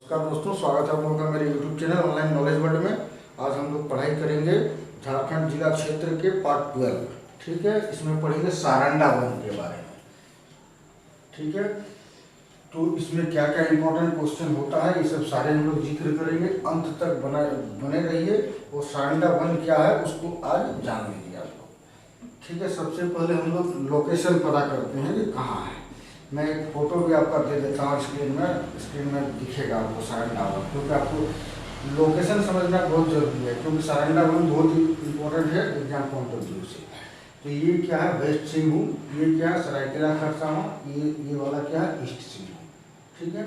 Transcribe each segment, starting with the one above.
नमस्कार दोस्तों, स्वागत है आप लोगों का मेरे YouTube channel online knowledge world में। आज हम लोग पढ़ाई करेंगे झारखंड जिला क्षेत्र के पार्ट 12। ठीक है, इसमें पढ़ेंगे सारंडा वन के बारे में। ठीक है, तो इसमें क्या क्या इंपॉर्टेंट क्वेश्चन होता है ये सब सारे हम लोग जिक्र करेंगे। अंत तक बने रहिए और सारंडा वन क्या है उसको आज जान लीजिए आप लोग। ठीक है, सबसे पहले हम लोग लोकेशन पता करते हैं कि कहाँ है। मैं एक फोटो भी आपका दे देता हूँ स्क्रीन में दिखेगा आपको सारंडा वन, क्योंकि आपको लोकेशन समझना बहुत जरूरी है, क्योंकि सारंडा वन बहुत ही इंपॉर्टेंट है एग्जाम पॉइंट ऑफ व्यू से। तो ये क्या है वेस्ट सिंहभूम, ये क्या है सरायकेला खरसावां, ये वाला क्या है ईस्ट सिंहभूम। ठीक है,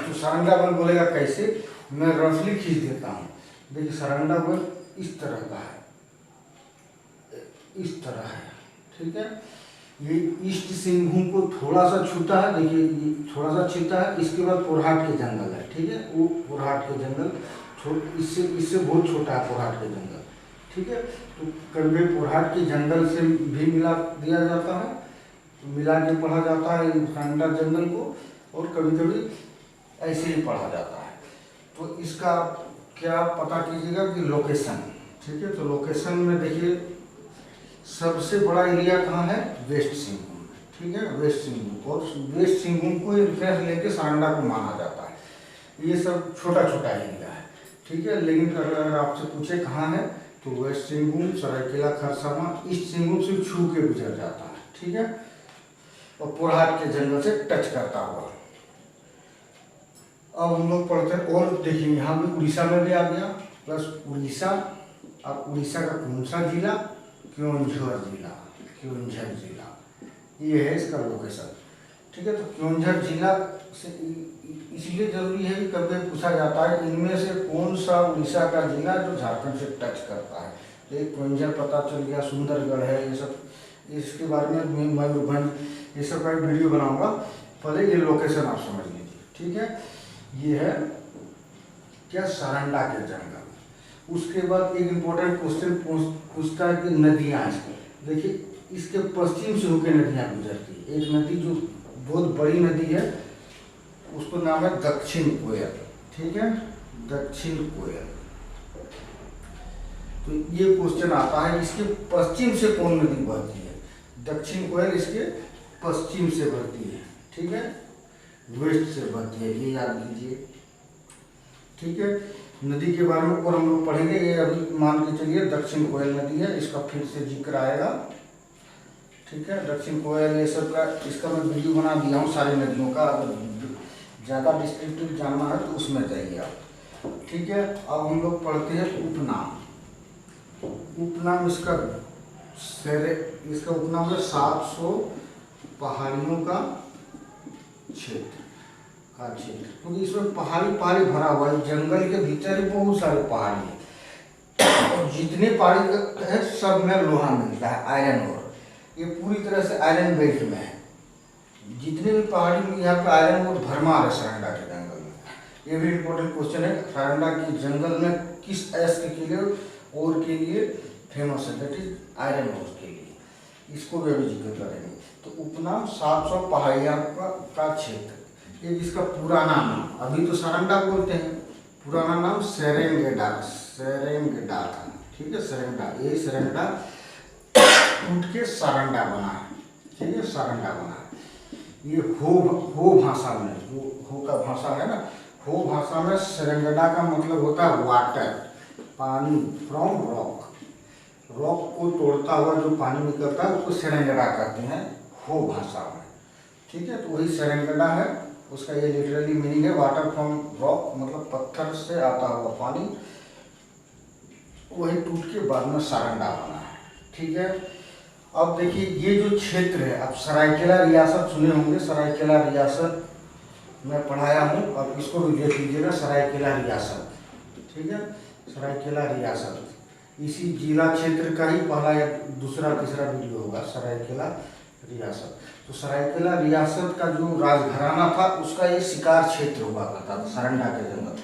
तो सारंडा वन बोलेगा कैसे, मैं रफली खींच देता हूँ। देखिए सारंडा वन इस तरह का है, इस तरह है। ठीक है, ये ईस्ट सिंहभूम को थोड़ा सा छूता है, देखिए ये थोड़ा सा छूता है। इसके बाद पोरहाट के जंगल है। ठीक है, वो पोरहाट के जंगल इससे बहुत छोटा है पोरहाट के जंगल। ठीक है, तो कभी पोरहाट के जंगल से भी मिला दिया जाता है, तो मिला के पढ़ा जाता है सारंडा जंगल को, और कभी कभी ऐसे ही पढ़ा जाता है। तो इसका क्या पता कीजिएगा कि लोकेशन। ठीक है, तो लोकेशन में देखिए सबसे बड़ा एरिया कहाँ है, वेस्ट सिंहभूम। ठीक है, वेस्ट सिंहभूम, और वेस्ट सिंहभूम को रेफरेंस लेके सारंडा को माना जाता है। ये सब छोटा छोटा एरिया है। ठीक है, लेकिन अगर आपसे पूछे कहाँ है तो वेस्ट सिंहभूम, सरायकेला खरसावां, ईस्ट सिंहभूम से छू के गुजर जाता है। ठीक है, और पोरहाट के जंगल से टच करता हुआ। अब हम लोग पढ़ते हैं, और देखिए यहाँ भी उड़ीसा में भी आ गया, प्लस उड़ीसा। अब उड़ीसा का कौन सा जिला, क्योंझर जिला, ये है इसका लोकेशन। ठीक है, तो क्योंझर जिला से इसलिए जरूरी है कि कभी पूछा जाता है इनमें से कौन सा उड़ीसा का जिला जो झारखंड से टच करता है। तो क्योंझर पता चल गया, सुंदरगढ़ है, ये सब इसके बारे में मयूरभंज ये सब का वीडियो बनाऊंगा। पहले ये लोकेशन आप समझ लीजिए। ठीक है, ये है क्या सारंडा के जंगल। उसके बाद एक इम्पोर्टेंट क्वेश्चन पूछता है कि नदियाँ इसको देखिए, इसके पश्चिम से होकर नदियाँ गुजरती है। एक नदी जो बहुत बड़ी नदी है उसको नाम है दक्षिण कोयल। ठीक है, दक्षिण कोयल। तो ये क्वेश्चन आता है इसके पश्चिम से कौन नदी बहती है। दक्षिण कोयल इसके पश्चिम से बहती है। ठीक है, वेस्ट से बहती है, ये याद कीजिए। ठीक है, नदी के बारे में और हम लोग पढ़ेंगे। ये अभी मान के चलिए दक्षिण कोयल नदी है, इसका फिर से जिक्र आएगा। ठीक है, दक्षिण कोयल ये सब का इसका मैं वीडियो बना दिया हूँ सारी नदियों का। अगर ज़्यादा डिस्क्रिप्टिव जानना है तो उसमें जाइए आप। ठीक है, अब हम लोग पढ़ते हैं उपनाम। उपनाम इसका उपनाम है 700 पहाड़ियों का क्षेत्र, क्योंकि इसमें पहाड़ी भरा हुआ है। जंगल के भीतर ही बहुत सारे पहाड़ी है, और जितने पहाड़ी है सब में लोहा मिलता है, आयरन और। ये पूरी तरह से आयरन बेल्ट में है। जितने भी पहाड़ी में यहाँ पे आयरन और भरमार है सारंडा के जंगल में। ये भी इम्पोर्टेंट क्वेश्चन है, सारंडा के जंगल में किस अयस्क के लिए और के लिए फेमस है, दैट इज आयरन और के लिए। इसको भी अभी जिक्र करेंगे। तो उपनाम 700 पहाड़ियाँ का क्षेत्र। ये जिसका पुराना नाम, अभी तो सारंडा बोलते हैं, पुराना नाम सेरेंगेडा था। ठीक है, सेरेंगेडा, ये सेरेंगेडा टूट के सारंडा बना है। ठीक है, सारंडा बना है। ये हो भाषा में, जो हो का भाषा है ना, हो भाषा में सेरेंगेडा का मतलब होता है वाटर, पानी, फ्रॉम रॉक को तोड़ता हुआ जो पानी निकलता है उसको सेरेंगेडा कहते हैं हो भाषा में। ठीक है, तो वही सेरेंगेडा है, उसका ये लिटरली मीनिंग है वाटर फ्रॉम रॉक, मतलब पत्थर से आता हुआ पानी। वही टूट के बाद में सारंडा बना है। ठीक है, अब देखिए ये जो क्षेत्र है, अब सरायकेला रियासत सुने होंगे, सरायकेला रियासत मैं पढ़ाया हूँ, अब इसको भी देख लीजिएगा, सरायकेला रियासत। ठीक है, सरायकेला रियासत इसी जिला क्षेत्र का ही पहला या दूसरा तीसरा वीडियो होगा, सरायकेला रियासत। तो सरायकेला रियासत का जो राजघराना था उसका ये शिकार क्षेत्र हुआ करता था, सारंडा के जंगल।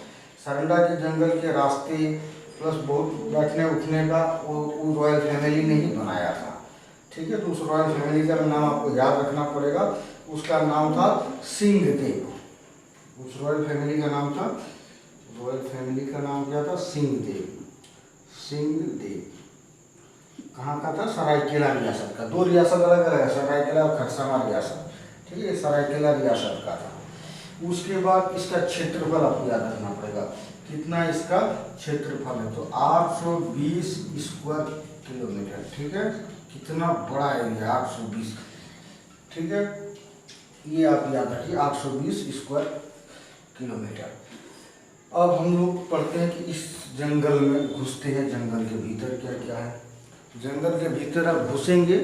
सारंडा के जंगल के रास्ते प्लस बहुत बैठने उठने का वो रॉयल फैमिली ने ही बनाया था। ठीक है, तो उस रॉयल फैमिली का नाम आपको याद रखना पड़ेगा। उसका नाम था सिंहदेव। उस उस रॉयल फैमिली का नाम था, रॉयल फैमिली का नाम क्या था? सिंहदेव। सिंहदेव कहाँ का था? सरायकेला रियासत का। दो रियासत अलग अलग है, सरायकेला और खरसावां रियासत, ठीक है, सरायकेला रियासत का था। उसके बाद इसका क्षेत्रफल आपको याद रखना पड़ेगा, कितना इसका क्षेत्रफल है, तो 820 स्क्वायर किलोमीटर, ठीक है, कितना बड़ा एरिया 820, ठीक है, ये आप याद रखिए 820 स्क्वायर किलोमीटर। अब हम लोग पढ़ते हैं कि इस जंगल में घुसते हैं, जंगल के भीतर क्या क्या है। जंगल के भीतर आप घुसेंगे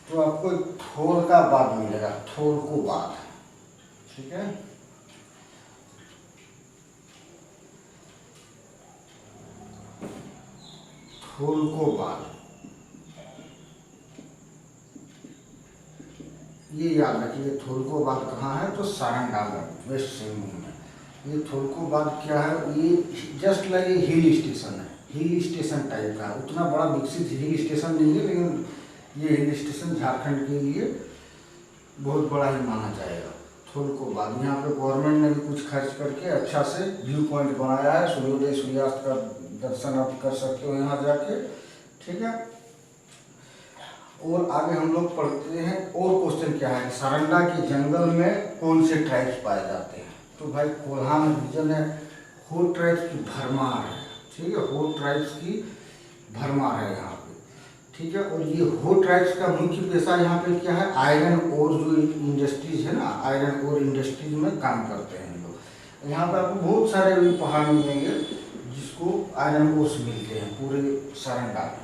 तो आपको एक थोल का बाग मिलेगा, थोल को बाग, ठीक है, थोल को बाग, ये याद रखिए। थोलको बाग कहाँ है? तो सारंगा में, वेस्ट सिंहभूम में। ये थोलको बाग क्या है? ये जस्ट लाइक ये हिल स्टेशन है, हिल स्टेशन टाइप का है, उतना बड़ा विकसित हिल स्टेशन नहीं है, लेकिन ये हिल स्टेशन झारखंड के लिए बहुत बड़ा ही माना जाएगा। थोलको बाग, यहाँ पे गवर्नमेंट ने भी कुछ खर्च करके अच्छा से व्यू पॉइंट बनाया है, सूर्योदय सूर्यास्त का दर्शन आप कर सकते हो यहाँ जाके, ठीक है। और आगे हम लोग पढ़ते हैं और क्वेश्चन क्या है, सारंडा के जंगल में कौन से ट्राइब्स पाए जाते हैं? तो भाई कोल्हान रीजन है, हो ट्राइब्स की भरमार है, ठीक है, हो ट्राइब्स की भरमार है यहाँ पे, ठीक है। और ये हो ट्राइब्स का मुख्य पेशा यहाँ पे क्या है? आयरन और जो इंडस्ट्रीज है ना, आयरन और इंडस्ट्रीज में काम करते हैं लोग। यहाँ पर आपको बहुत सारे भी पहाड़ मिलेंगे जिसको आयरन ओर्स मिलते हैं पूरे सारंगा में,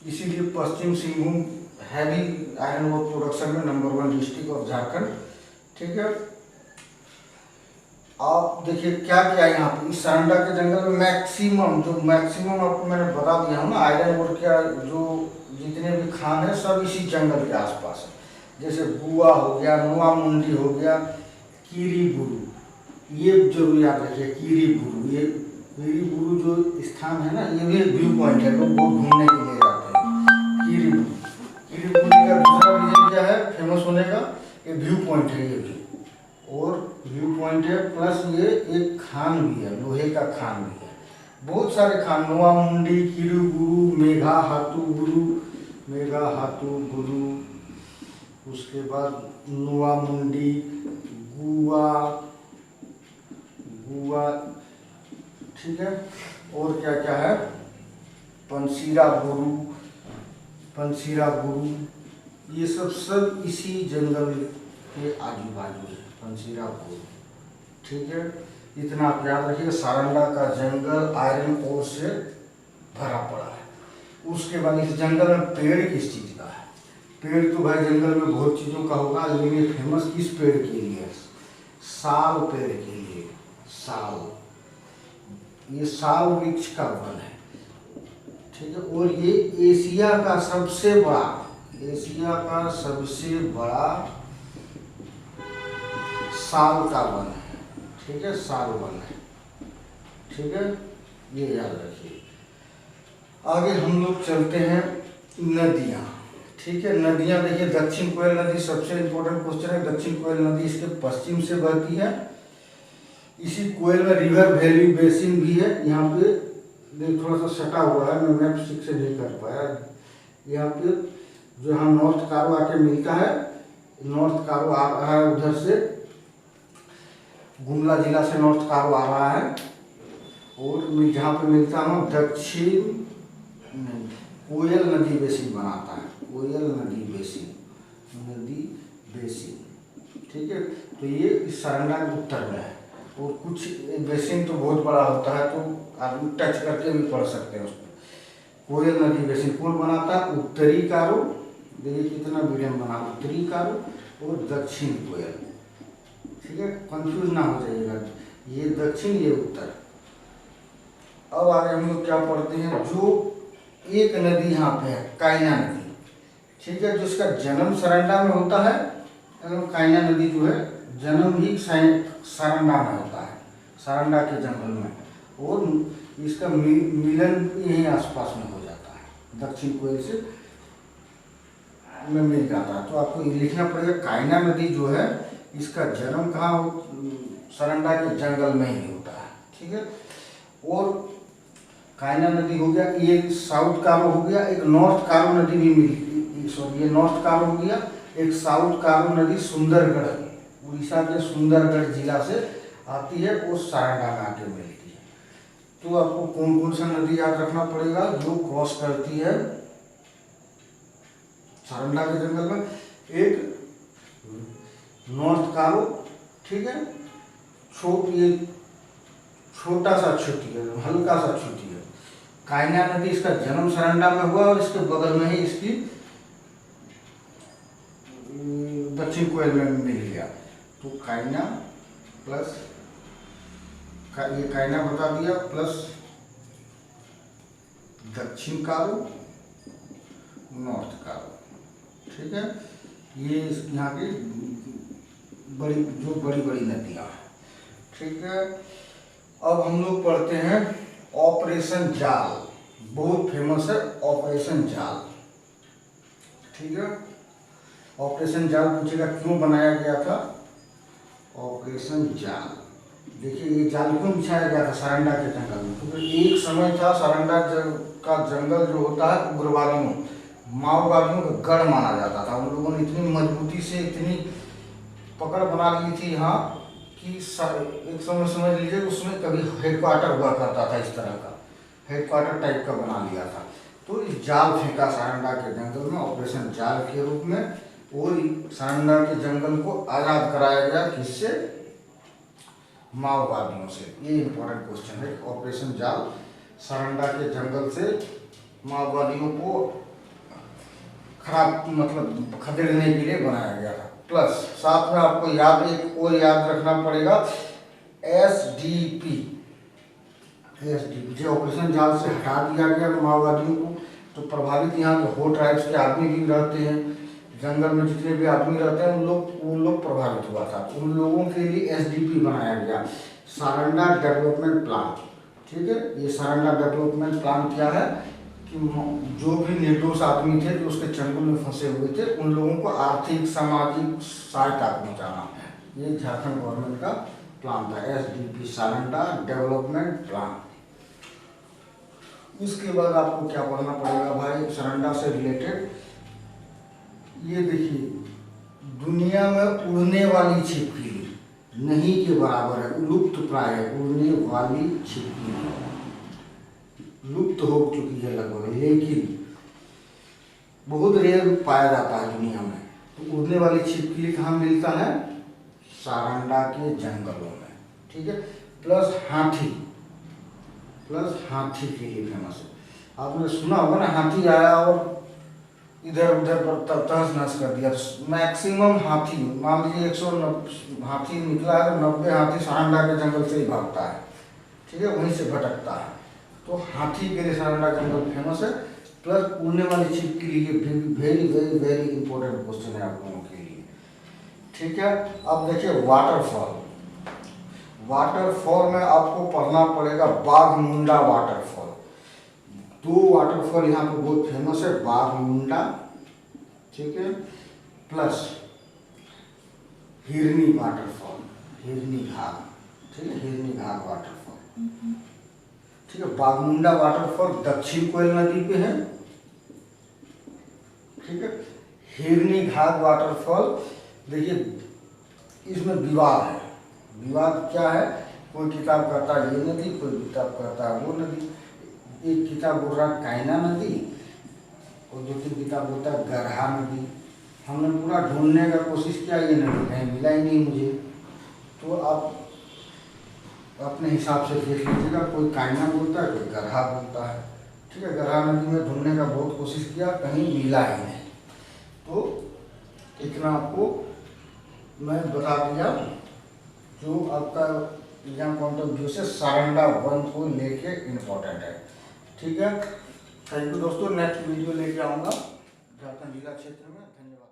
इसीलिए पश्चिम सिंहभूम है भी आयरन ओर प्रोडक्शन में नंबर 1 डिस्ट्रिक्ट ऑफ झारखंड, ठीक है। आप देखिए क्या क्या है यहाँ पे, इस सारंडा के जंगल में मैक्सिमम आपको मैंने बता दिया हूँ ना, आयरन ओर का जो जितने भी खान है सब इसी जंगल के आसपास है। जैसे गुआ हो गया, नोआ मुंडी हो गया, कीरीबुरु, ये जरूर याद रखिए, कीरीबुरु, ये कीरीबुरु जो स्थान है ना, ये भी एक व्यू पॉइंट है, लोग बहुत घूमने के लिए जाते हैं। कीरीबुरु का दूसरा रीजन क्या है फेमस होने का? ये व्यू पॉइंट है, ये भी और व्यू पॉइंट है, प्लस ये एक खान भी है, लोहे का खान भी है, बहुत सारे खान, नोआ मुंडी, कीरीबुरु, मेघा हाथू गुरु, उसके बाद नोआ मुंडी, गुआ, ठीक है। और क्या क्या है? पंसीरा गुरु, ये सब इसी जंगल के आजू बाजू है, पंसीरा गुरु, ठीक है। इतना आप याद रखिए, सारंगा का जंगल आयरन ओर से भरा पड़ा है। उसके बाद इस जंगल में पेड़ किस चीज का है? पेड़ तो भाई जंगल में बहुत चीजों का होगा, लेकिन फेमस किस पेड़ के लिए? साल पेड़ के लिए, साल, ये साल वृक्ष का वन है, ठीक है। और ये एशिया का सबसे बड़ा साल का वन है, ठीक है, साल वन है, ठीक है, ये याद रखिए। आगे हम लोग चलते हैं नदियाँ, ठीक है। नदियाँ देखिए, दक्षिण कोयल नदी सबसे इम्पोर्टेंट क्वेश्चन है। दक्षिण कोयल नदी इसके पश्चिम से बहती है, इसी कोयल में रिवर वैली बेसिन भी है। यहाँ पे थोड़ा सा सटा हुआ है, मैं मैप ठीक से नहीं कर पाया। यहाँ पे जो यहाँ नॉर्थ कारो आके मिलता है, नॉर्थ कारो आ रहा है उधर से, गुमला जिला से नॉर्थ कारो आ रहा है, और मैं जहाँ पे मिलता हूँ दक्षिण कोयल नदी बेसिन बनाता है, कोयल नदी बेसिन, ठीक है। तो ये इस सारंगा के उत्तर में है, और कुछ बेसिन तो बहुत बड़ा होता है, तो आप टच करके भी पढ़ सकते हैं उसमें। कोयल नदी बेसिन पुल बनाता है, उत्तरी कारो, देखिए कितना मीडियम बना, उत्तरी कारो और दक्षिण कोयल, ठीक है, कंफ्यूज ना हो जाइएगा, ये दक्षिण ये उत्तर। अब आगे हम लोग क्या पढ़ते हैं, जो एक नदी यहाँ पे है कायना नदी, ठीक है, जिसका जन्म सारंडा में होता है। कायना नदी जो है जन्म ही सारंडा में होता है, सारंडा के जंगल में, और इसका मिलन यहीं आसपास में हो जाता है, दक्षिण कोयल से में मिल जाता है। तो आपको ये लिखना पड़ेगा, कायना नदी जो है इसका जन्म कहाँ सारंडा के जंगल में ही होता है। ठीक है, और कायना नदी हो गया, ये साउथ कारो हो गया, एक नॉर्थ कारो नदी भी मिली, सॉरी ये नॉर्थ कारो हो गया, एक साउथ कारो नदी सुंदरगढ़, उड़ीसा के सुंदरगढ़ जिला से आती है, वो सारंडा में आके मिलती है। तो आपको कौन कौन सा नदी याद रखना पड़ेगा जो क्रॉस करती है सारंडा के जंगल में? एक नॉर्थ कारो, ठीक है, ये छोटा सा छोटी है, हल्का सा छोटी है। कायना नदी, इसका जन्म सारंडा में हुआ और इसके बगल में ही इसकी दक्षिण कोयल में मिल गया। तो कायना प्लस ये कायना बता दिया, प्लस दक्षिण कारो, नॉर्थ कारो। ठीक है, ये यहाँ की बड़ी बड़ी नदियाँ। ठीक है, अब हम लोग पढ़ते हैं ऑपरेशन जाल, बहुत फेमस है ऑपरेशन जाल। ठीक है, ऑपरेशन जाल पूछेगा क्यों बनाया गया था ऑपरेशन जाल। देखिए ये जाल क्यों बिछाया गया था सारंडा के जंगल में, क्योंकि एक समय था सारंडा का जंगल जो होता है उग्रवादियों, माओवादियों का गढ़ माना जाता था। उन लोगों ने इतनी मजबूती से इतनी पकड़ बना ली थी यहाँ कि एक समय समझ लीजिए उसमें कभी हेडक्वार्टर हुआ करता था, इस तरह का हेडक्वार्टर टाइप का बना लिया था। तो इस जाल फेंका सारंडा के जंगल में ऑपरेशन जाल के रूप में, और सारंडा के जंगल को आज़ाद कराया गया, किससे? माओवादियों से। ये इंपॉर्टेंट क्वेश्चन है, ऑपरेशन जाल सारंडा के जंगल से माओवादियों को खराब मतलब खदेड़ने के लिए बनाया गया था। प्लस साथ में आपको एक और याद रखना पड़ेगा, SDP जो ऑपरेशन जाल से हटा दिया गया माओवादियों को, तो प्रभावित यहाँ के हो ट्राइब्स के आदमी भी रहते हैं, जंगल में जितने भी आदमी रहते हैं उन लोग प्रभावित हुआ था। उन लोगों के लिए SDP बनाया गया, सारंडा डेवलपमेंट प्लान। ठीक है, ये सारंडा डेवलपमेंट प्लान क्या है कि जो भी निर्दोष आदमी थे जो उसके चंगुल में फंसे हुए थे, उन लोगों को आर्थिक सामाजिक सहायता पहुँचाना, ये झारखंड गवर्नमेंट का प्लान था, SDP सारंडा डेवलपमेंट प्लान। इसके बाद आपको क्या पढ़ना पड़ेगा भाई सारंडा से रिलेटेड? ये देखिए, दुनिया में उड़ने वाली छिपकली नहीं के बराबर है, लुप्त प्राय है, उड़ने वाली छिपकली लुप्त हो चुकी है लगभग, लेकिन बहुत रेयर पाया जाता है दुनिया में। तो उड़ने वाली छिपकली कहाँ मिलता है? सारंडा के जंगलों में। ठीक है, प्लस हाथी के लिए फेमस है। आपने सुना होगा ना, हाथी आया और इधर उधर पर तहस नहस कर दिया। मैक्सिमम हाथी, मान लीजिए 190 हाथी निकला है, 90 हाथी सारंडा के जंगल से ही भागता है। ठीक है, वहीं से भटकता है। तो हाथी के लिए सारंडा जंगल फेमस है। प्लस उड़ने वाली छिपकली, ये very very very important question है आप लोगों के लिए। ठीक है, अब देखिए वाटरफॉल में आपको पढ़ना पड़ेगा बाघमुंडा वाटरफॉल। दो वाटरफॉल यहाँ पे बहुत फेमस है, बाघमुंडा, ठीक है, प्लस हिरनी वाटरफॉल, हिरनी घाघ। ठीक है, हिरनी घाघ वाटरफॉल। ठीक है, बाघमुंडा वाटरफॉल दक्षिण कोयल नदी पे है। ठीक है, हिरनी घाघ वाटरफॉल, देखिए इसमें विवाद है। विवाद क्या है? कोई किताब कहता है ये नदी, कोई किताब कहता है वो नदी। एक किताब बोल रहा है कायना नदी और दूसरी किताब बोलता है गरहा नदी। हमने पूरा ढूंढने का कोशिश किया, ये नदी कहीं मिला ही नहीं मुझे। तो आप अपने हिसाब से देख लीजिएगा, कोई कायना बोलता है, कोई गरहा बोलता है। ठीक है, गरहा नदी में ढूंढने का बहुत कोशिश किया, कहीं मिला ही नहीं। तो इतना आपको मैं बता दिया जो आपका एग्जाम पॉइंट ऑफ व्यू से सारंडा 1 को लेके इम्पोर्टेंट है। ठीक है, थैंक यू दोस्तों। नेक्स्ट वीडियो लेके आऊँगा झारखंड जिला क्षेत्र में। धन्यवाद।